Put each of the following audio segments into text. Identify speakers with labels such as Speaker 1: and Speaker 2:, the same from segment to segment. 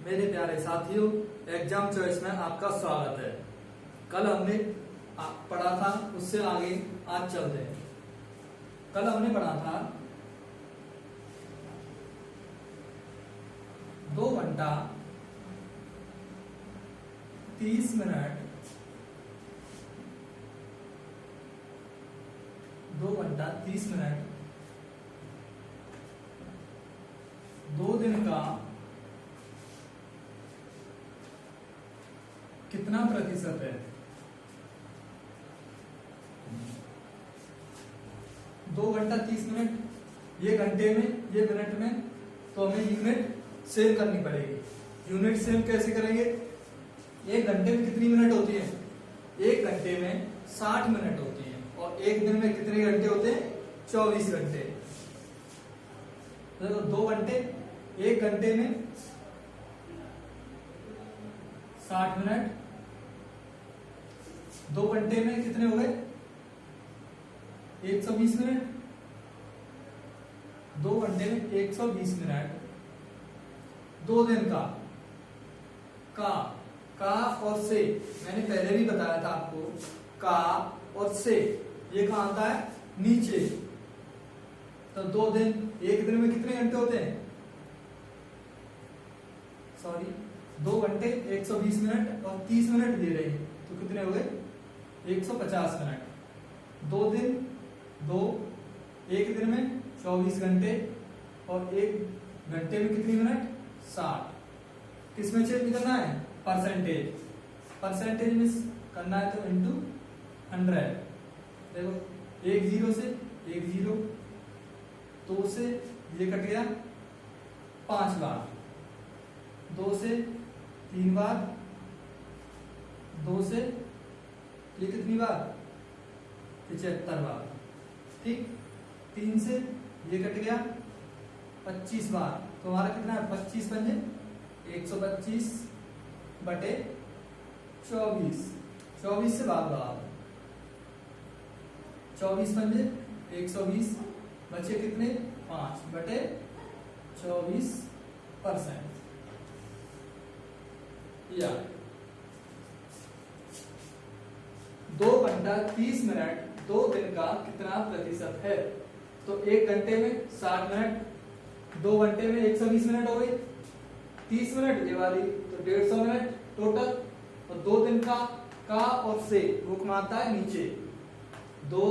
Speaker 1: मेरे प्यारे साथियों, एग्जाम चॉइस में आपका स्वागत है। कल हमने पढ़ा था, उससे आगे आज चलते हैं। कल हमने पढ़ा था 2 घंटा 30 मिनट 2 घंटा 30 मिनट 2 दिन का कितना प्रतिशत है। 2 घंटा 30 मिनट ये घंटे में, ये मिनट में, तो हमें यूनिट सेव करनी पड़ेगी। यूनिट सेव कैसे करेंगे? एक घंटे में कितनी मिनट होती है? एक घंटे में 60 मिनट होती है। और एक दिन में कितने घंटे होते हैं? 24 घंटे। देखो 2 घंटे, एक घंटे में 60 मिनट, 2 घंटे में कितने हो गए? 120 मिनट। 2 घंटे में 120 मिनट। 2 दिन का और से, मैंने पहले भी बताया था आपको, का और से ये कहां आता है? नीचे। तो 2 दिन, एक दिन में कितने घंटे होते हैं? 2 घंटे 120 मिनट और 30 मिनट दे रहे हैं, तो कितने हो गए? 150 मिनट। 2 दिन, 2, एक दिन में 24 घंटे और एक घंटे में कितनी मिनट? 60। किसमें चेक करना है? परसेंटेज। परसेंटेज में करना है तो इंटू 100। देखो 1 0 से 1 0, 2 से ये कट गया 5 बार, 2 से 3 बार, 2 से ये कितनी बार? 75 बार। ठीक। 3 से ये कट गया 25 बार, तो हमारा कितना है? 25 पंजे 125 बटे 24। 24 से भाग दो। 24 पंजे 120, बचे कितने? 5 बटे 24%। या 2 घंटा 30 मिनट 2 दिन का कितना प्रतिशत है? तो 1 घंटे में 60 मिनट, 2 घंटे में 120 मिनट हो गई, 30 मिनट ये वाली, तो 150 मिनट टोटल। और 2 दिन का और से वो कमाता है नीचे। 2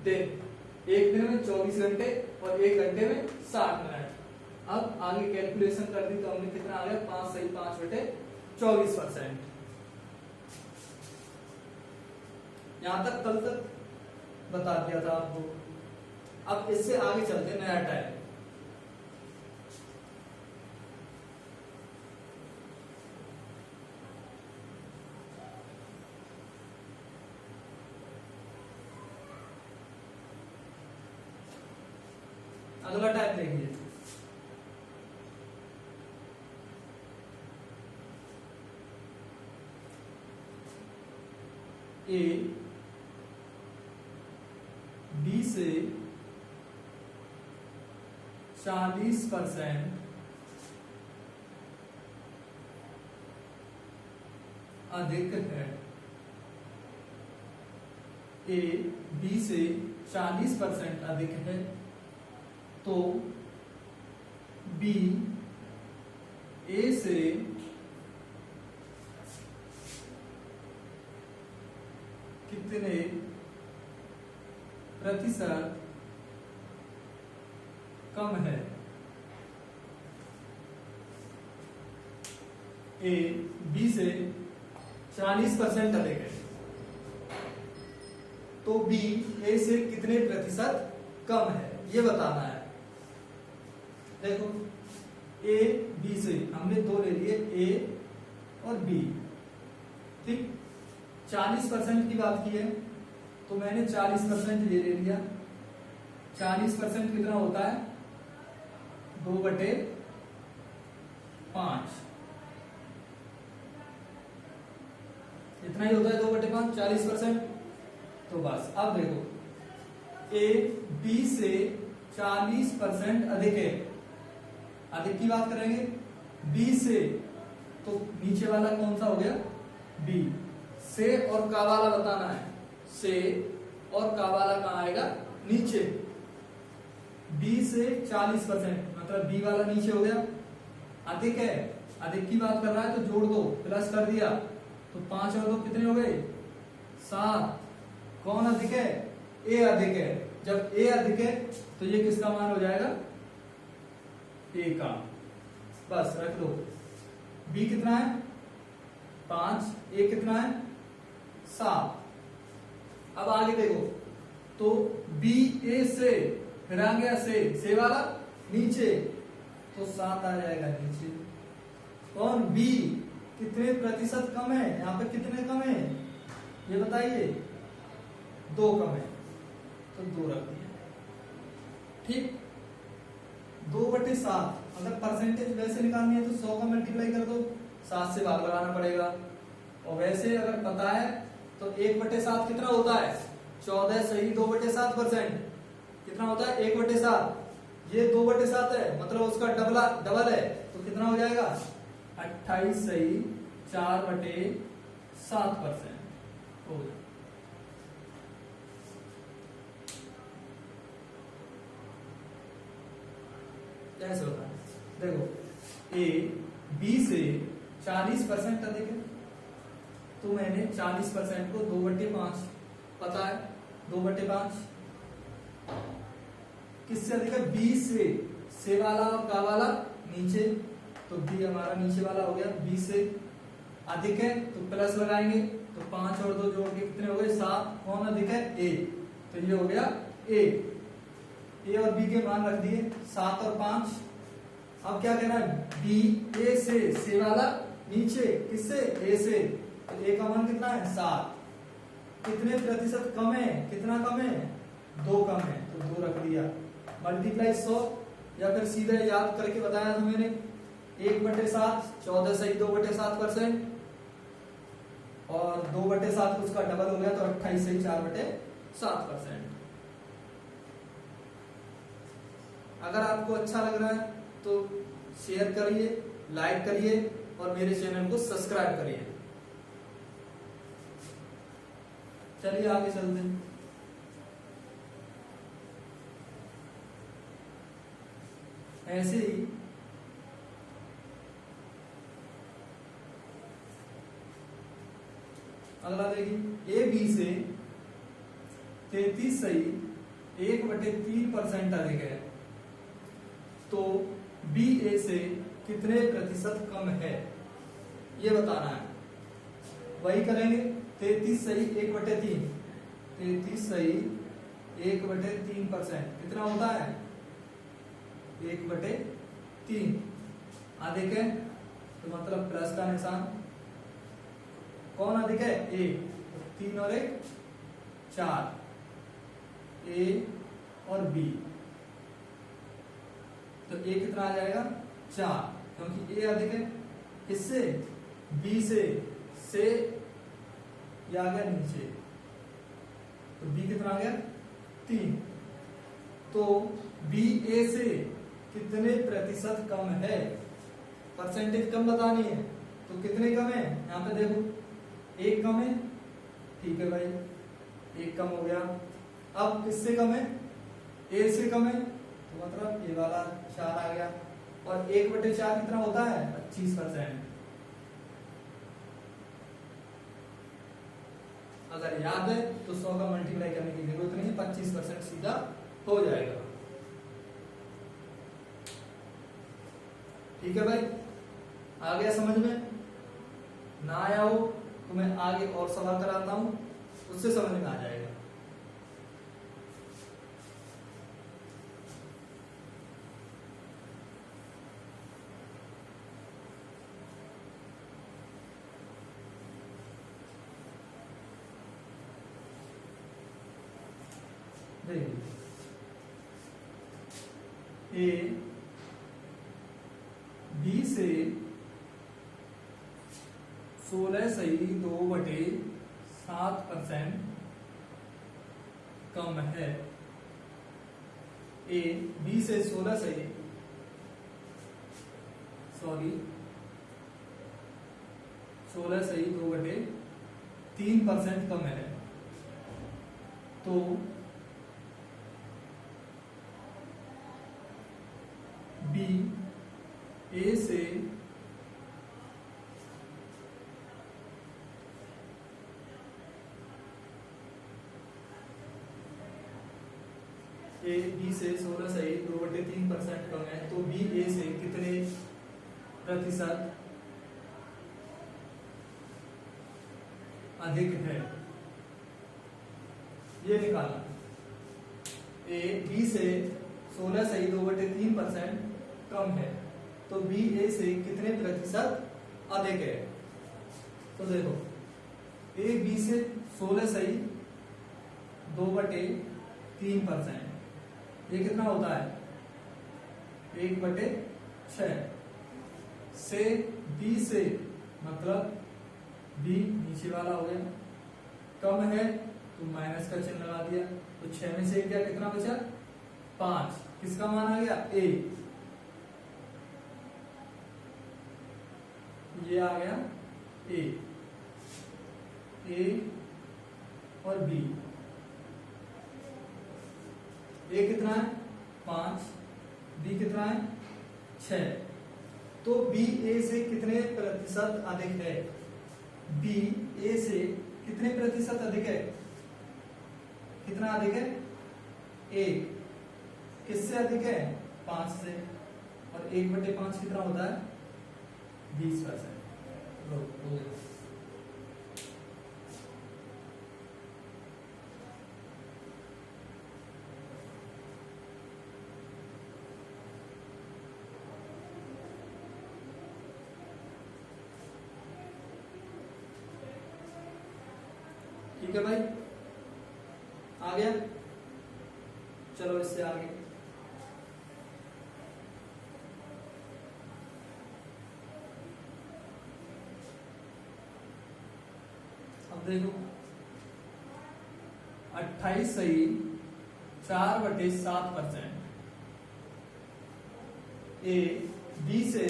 Speaker 1: दिन, एक दिन में 24 घंटे और एक घंटे में 60 मिनट। अब आगे कैलकुलेशन कर दी तो हमने कितना आ गया? 5 सही 5 बटे 24%। यहां तक कल तक बता दिया था आपको। अब इससे आगे चलते हैं, नया टाइप। अगला टाइप देखिए। ए बी से 40% अधिक है। ए बी से 40% अधिक है, तो बी ए से कितने प्रतिशत कम है? ए बी से 40% अधिक है, तो बी ए से कितने प्रतिशत कम है, ये बताना है। देखो ए बी से हमने 2 ले लिए, ए और बी। ठीक। 40% की बात की है तो मैंने 40% ये ले लिया। 40% कितना होता है? 2 बटे 5। इतना ही होता है 2 बटे 5, 40%। तो बस अब देखो ए बी से 40% अधिक है। अधिक की बात करेंगे, बी से तो नीचे वाला कौन सा हो गया, बी। से और का वाला बताना है, से और का वाला कहाँ आएगा, नीचे। बी से 40%, मतलब बी वाला नीचे हो गया। अधिक है, अधिक की बात कर रहा है तो जोड़ दो, प्लस कर दिया तो 5 और 2 कितने हो गए, 7। कौन अधिक है, ए अधिक है। जब ए अधिक है तो ये किसका मान हो जाएगा, ए का। बस रख दो। बी कितना है 5, ए कितना है 7। अब आगे देखो, तो बी ए से, फिर आ गया से वाला नीचे, तो 7 आ जाएगा नीचे। कौन, बी कितने प्रतिशत कम है, यहाँ पे कितने कम है ये बताइए, 2 कम है, तो 2 रख दिया। ठीक, 2/7। अगर परसेंटेज वैसे निकालनी है तो 100 का मल्टीप्लाई कर दो, 7 से भाग लगाना पड़ेगा। और वैसे अगर पता है तो 1/7 कितना होता है, 14 सही 2/7%। कितना होता है 1/7, ये 2/7 है, मतलब उसका डबल है, तो कितना हो जाएगा 28 सही 4/7% हो गया। कैसे होता है देखो, ए बी से 40% अधिक है, तो मैंने 40% को 2/5, पता है 2/5 किससे अधिक है, बी से वाला और का वाला नीचे, तो बी हमारा नीचे वाला हो गया। बी से अधिक है तो प्लस लगाएंगे, तो 5 और 2 जोड़ के कितने हो गए 7। कौन अधिक है, ए, तो ये हो गया ए और बी के मान रख दिए 7 और 5। अब क्या कहना है, बी ए से वाला नीचे, किससे, ए से, तो ए का मान कितना है 7। कितने प्रतिशत कम है, कितना कम है 2 कम है, तो 2 रख दिया। मल्टीप्लाई 100, या फिर सीधे याद करके बताया था मैंने, 1/7, 14 सही 2/7%, और 2/7 उसका डबल हो गया तो 28 सही 4/7%। अगर आपको अच्छा लग रहा है तो शेयर करिए, लाइक करिए और मेरे चैनल को सब्सक्राइब करिए। चलिए आगे चलते हैं। ऐसे ही अगला देखिए, ए बी से 33 सही 1/3% अधिक है, तो बी ए से कितने प्रतिशत कम है ये बताना है। वही करेंगे, 33 सही 1/3, 33 सही 1/3% कितना होता है 1/3। अधिक है तो मतलब प्लस का निशान। कौन अधिक है, ए, 3 और 1 4, ए और बी, तो ए कितना आ जाएगा 4, क्योंकि ए अधिक है। किससे, बी से ये आ गया नीचे, तो बी कितना आ गया 3। तो बी ए से कितने प्रतिशत कम है, परसेंटेज कम बतानी है, तो कितने कम है, यहाँ पे देखो 1 कम है, ठीक है भाई 1 कम हो गया। अब किससे कम है, ए से कम है, तो मतलब ये वाला 4 आ गया, और 1/4 कितना होता है 25%। अगर याद है तो 100 का मल्टीप्लाई करने की जरूरत नहीं है, 25% सीधा हो जाएगा। ठीक है भाई, आ गया समझ में? ना आया हो तो मैं आगे और सवाल कराता हूं, उससे समझ में आ जाएगा। ए बी से 16 सही 2/7% कम है। ए बी से 16 सही 16/2/3% कम है। तो बी ए से बी से 16/2/3% कम है, तो बी ए से कितने प्रतिशत अधिक है, ये निकालना। ए बी से 16/2/3% कम है, तो बी ए से कितने प्रतिशत अधिक है। तो देखो ए बी से 16/2/3%, ये कितना होता है 1/6 से बी से, मतलब बी नीचे वाला हो गया, कम है तो माइनस का चिन्ह लगा दिया, तो 6 में से क्या कितना बचा 5, किसका मान आ गया ए, ये आ गया ए और बी। ए कितना है 5, बी कितना है 6, तो बी ए से कितने प्रतिशत अधिक है, बी ए से कितने प्रतिशत अधिक है, कितना अधिक है 1, किससे अधिक है 5 से, और 1/5 कितना होता है 20%। ठीक है भाई, आ गया। चलो इससे आगे अब देखो 28/4/7%, ए बी से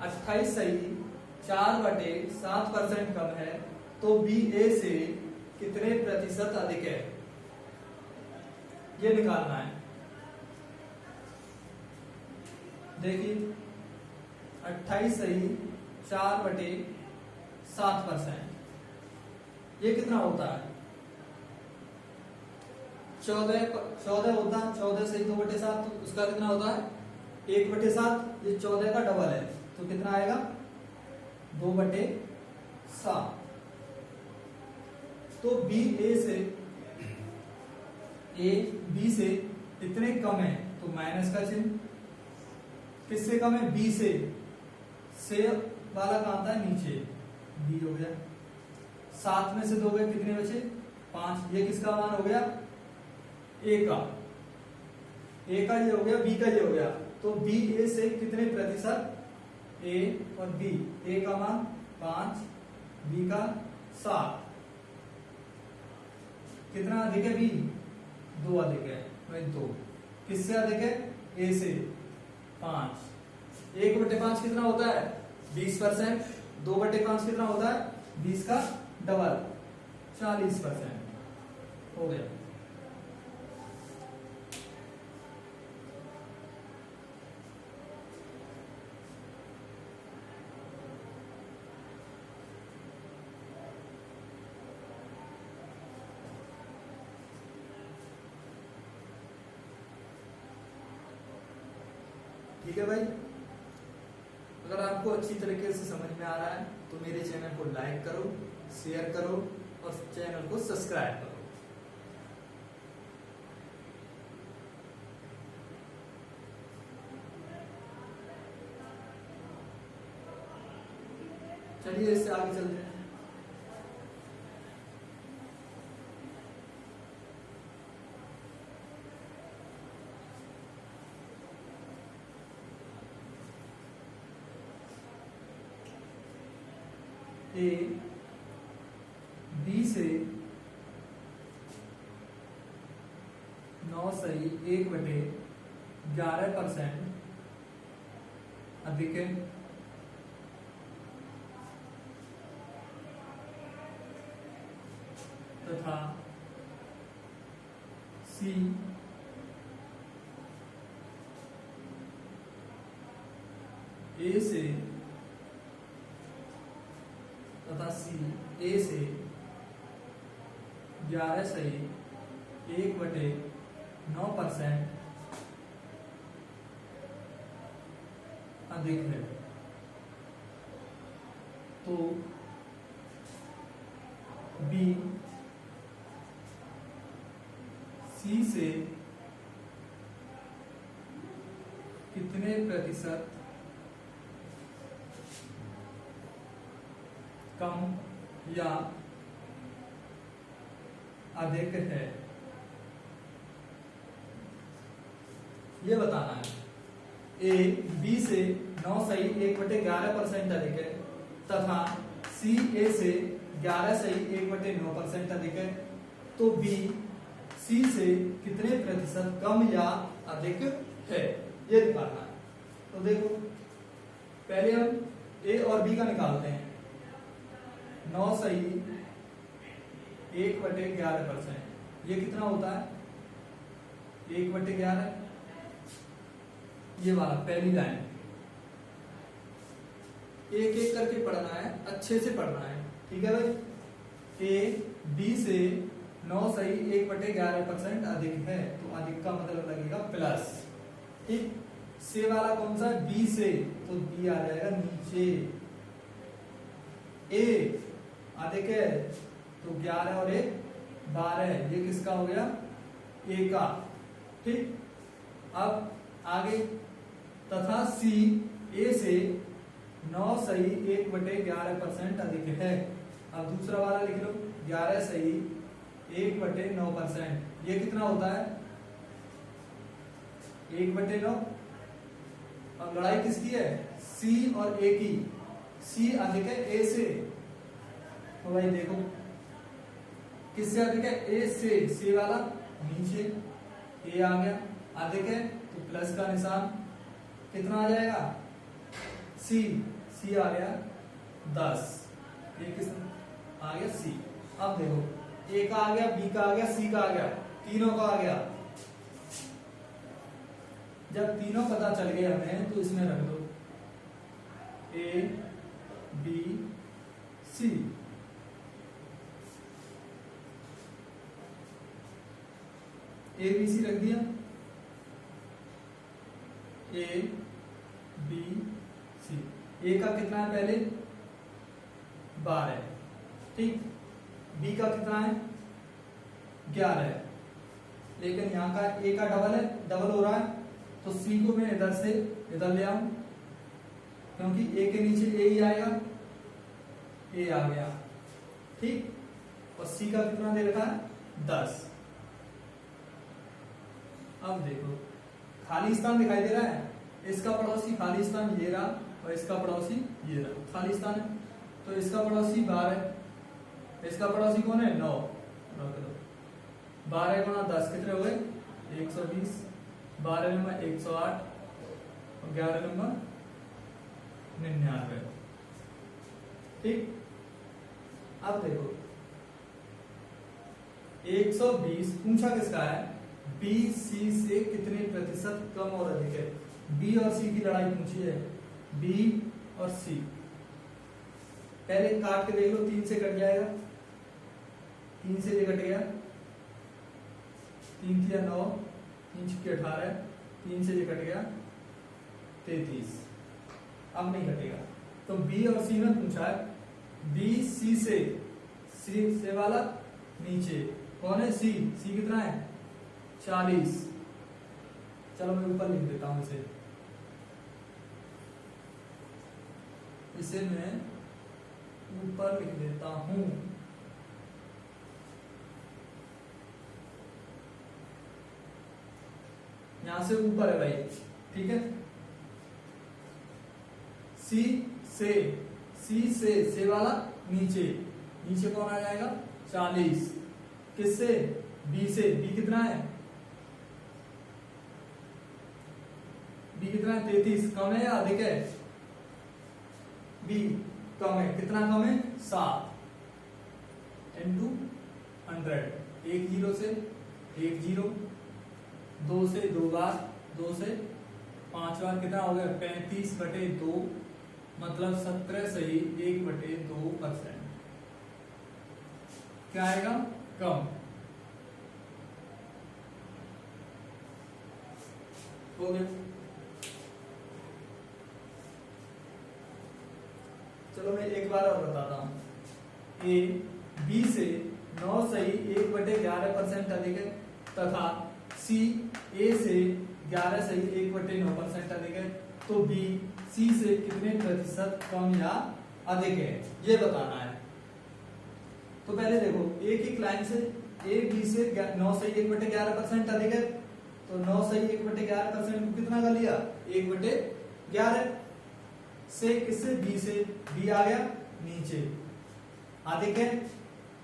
Speaker 1: 28/4/7% कम है, तो बी ए से कितने प्रतिशत अधिक है, ये निकालना है। देखिए 28/4/7%, ये कितना होता है 14 होता है, 14/2/7, तो उसका कितना होता है 1/7, ये 14 का डबल है, तो कितना आएगा 2/7। तो बी ए से ए बी से कितने कम है, तो माइनस का चिन्ह, किससे कम है बी से वाला कहां था नीचे, बी हो गया, 7 में से 2 गए, कितने बचे 5, ये किसका मान हो गया ए का ये हो गया, बी का ये हो गया, तो बी ए से कितने प्रतिशत, ए और बी, ए का मान 5, बी का 7, कितना अधिक है बी 2 अधिक है, वही 2, किससे अधिक है ए से 5, 1/5 कितना होता है 20%, 2/5 कितना होता है 20 का डबल 40% हो गया। ठीक है भाई, अगर आपको अच्छी तरीके से समझ में आ रहा है तो मेरे चैनल को लाइक करो, शेयर करो और चैनल को सब्सक्राइब करो। चलिए इससे आगे चलते हैं। ए बी से 9/1/11% अधिक है, तथा सी ए से तथा सी ए से 11/1/9% अधिक है, तो बी सी से कितने प्रतिशत कम या अधिक है, ये बताना है। ए बी से 9/1/11% अधिक है तथा सी ए से 11/1/9% अधिक है, तो बी सी से कितने प्रतिशत कम या अधिक है, ये निकालना है। तो देखो पहले हम ए और बी का निकालते हैं। 9/1/11%, ये कितना होता है 1/11, ये वाला पहली लाइन। एक एक करके पढ़ना है, अच्छे से पढ़ना है, ठीक है भाई। ए बी से 9/1/11% अधिक है, तो अधिक का मतलब लगेगा प्लस, ठीक। से वाला कौन सा, बी से, तो बी आ जाएगा नीचे। ए अधिक है तो 11 और 1 12, ये किसका हो गया, ए का, ठीक। अब आगे तथा सी ए से 9/1/11% अधिक है। अब दूसरा वाला लिख लो 11/1/9%, ये कितना होता है 1/9। अब लड़ाई किसकी है, सी और ए की। सी अधिक है ए से, तो भाई देखो किससे अधिक है, ए से वाला नीचे, ए आ गया, अधिक है तो प्लस का निशान, कितना आ जाएगा सी आ गया 10, ये किस आ गया सी। अब देखो ए का आ गया, बी का आ गया, सी का आ गया, तीनों का आ गया। जब तीनों पता चल गए हमें तो इसमें रख दो A B C. A B C रख दिया, ए बी सी। ए का कितना है पहले 12, ठीक। बी का कितना है 11, लेकिन यहाँ का ए का डबल है, डबल हो रहा है, तो सी को मैं इधर से इधर ले आऊं, क्योंकि ए के नीचे ए ही आएगा, ए आ गया, ठीक। और सी का कितना दे रखा है 10। अब देखो खाली स्थान दिखाई दे रहा है, इसका पड़ोसी खाली स्थान ये रहा और इसका पड़ोसी ये रहा, खाली स्थान है, तो इसका पड़ोसी 12, इसका पड़ोसी कौन है 9, 12 गुणा 10 कितने हो गए 120, 12 नंबर 108 और 11 नंबर 99, ठीक। अब देखो 120 पूछा किसका है, बी सी से कितने प्रतिशत कम और अधिक है। बी और सी की लड़ाई पूछी है, बी और सी। पहले काट के देख लो, 3 से कट जाएगा, 3 से ये कट गया, 3 3 9, 3 6 18, 3 से ये कट गया 33, अब नहीं कटेगा। तो बी और सी में पूछा है, बी सी से वाला नीचे कौन है सी कितना है 40। चलो मैं ऊपर लिख देता हूं इसे मैं ऊपर लिख देता हूं। यहां से ऊपर है भाई, ठीक है। सी से वाला नीचे कौन आ जाएगा 40, किससे बी से। बी कितना है 33, कम है या अधिक है, बी कम है, कितना कम है 7 × 100, एक जीरो से एक जीरो, दो से दो बार, दो से पांच बार, कितना हो गया 35/2, मतलब 17 सही 1/2%। क्या आएगा? कम। हो गया। चलो मैं एक बार और बताता हूं। ए बी से 9 सही 1/11% अधिक है, तथा सी ए से 11 सही 1/9% अधिक है, तो बी सी से कितने प्रतिशत कम या अधिक है, ये बताना है। तो पहले देखो, एक ही लाइन से ए बी से 9 सही 1/11% अधिक है, तो 9 सही 1/11% को कितना कर लिया? 1/11 से, किससे? बी से। बी आ गया नीचे, अधिक है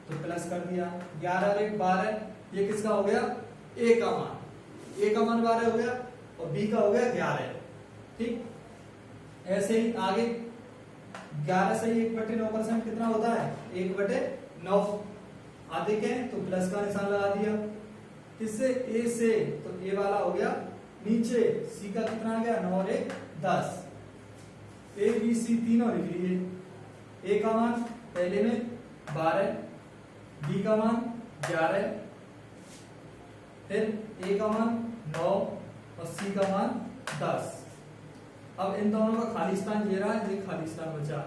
Speaker 1: तो प्लस कर दिया, 11 और 1 12, ये किसका हो गया? ए का मान। ए का मान 12 हो गया और बी का हो गया 11। ठीक, ऐसे ही आगे 11 सही 1/9% कितना होता है? 1/9, अधिक है तो प्लस का निशान लगा दिया। किससे? ए से, तो ए वाला हो गया नीचे, सी का कितना आ गया? 9 और 1 10। ए बी सी तीनों लिख लीजिए। ए का मान पहले में 12, बी का मान 11, फिर ए का मान 9 और सी का मान 10। अब इन दोनों का खाली स्थान ये रहा, ये खाली स्थान बचा,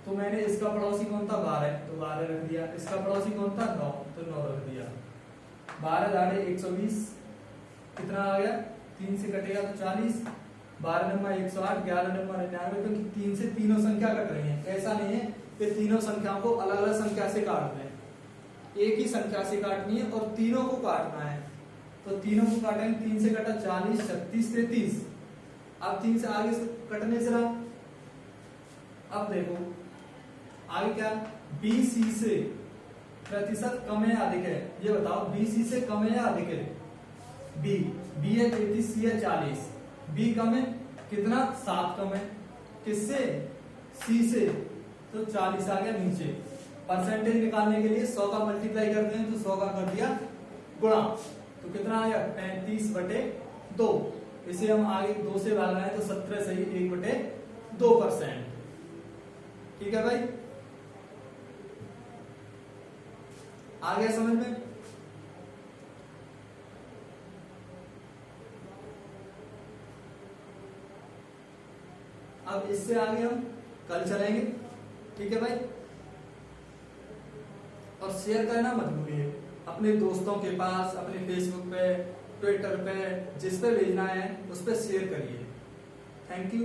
Speaker 1: तो मैंने इसका पड़ोसी कौन था? 12, तो 12 रख दिया। इसका पड़ोसी कौन था? 9, तो 9 रख दिया। 12 दाढ़े 120, कितना आ गया? 3 से कटेगा तो 40, 12 नंबर 108, 11 नंबर 99, क्योंकि 3 से तीनों संख्या कट रही है। ऐसा नहीं है कि तीनों संख्याओं को अलग अलग संख्या से काट रहे हैं, एक ही संख्या से काटनी है और तीनों को काटना है। तो तीनों को काटेंगे, 3 से कटा 40, 36, 33। अब 3 से आगे से कटने से रहा। अब देखो आगे क्या? बी सी से प्रतिशत कम है अधिक है, ये बताओ। बी सी से कम है या अधिक है? बी बी है 33, सी है 40। बी कम है कितना? 7 कम है। किससे? सी से, तो 40 आ गया नीचे। परसेंटेज निकालने के लिए 100 का मल्टीप्लाई करते हैं, तो 100 का कर दिया गुणा, तो कितना आया? 35/2। इसे हम आगे 2 से भाग रहे हैं, तो 17 सही 1/2%। ठीक है भाई, आ गया समझ में? अब इससे आगे हम कल चलेंगे। ठीक है भाई, और शेयर करना मत भूलिए अपने दोस्तों के पास, अपने फेसबुक पे, ट्विटर पे, जिस पे भेजना है उस पे शेयर करिए। Thank you.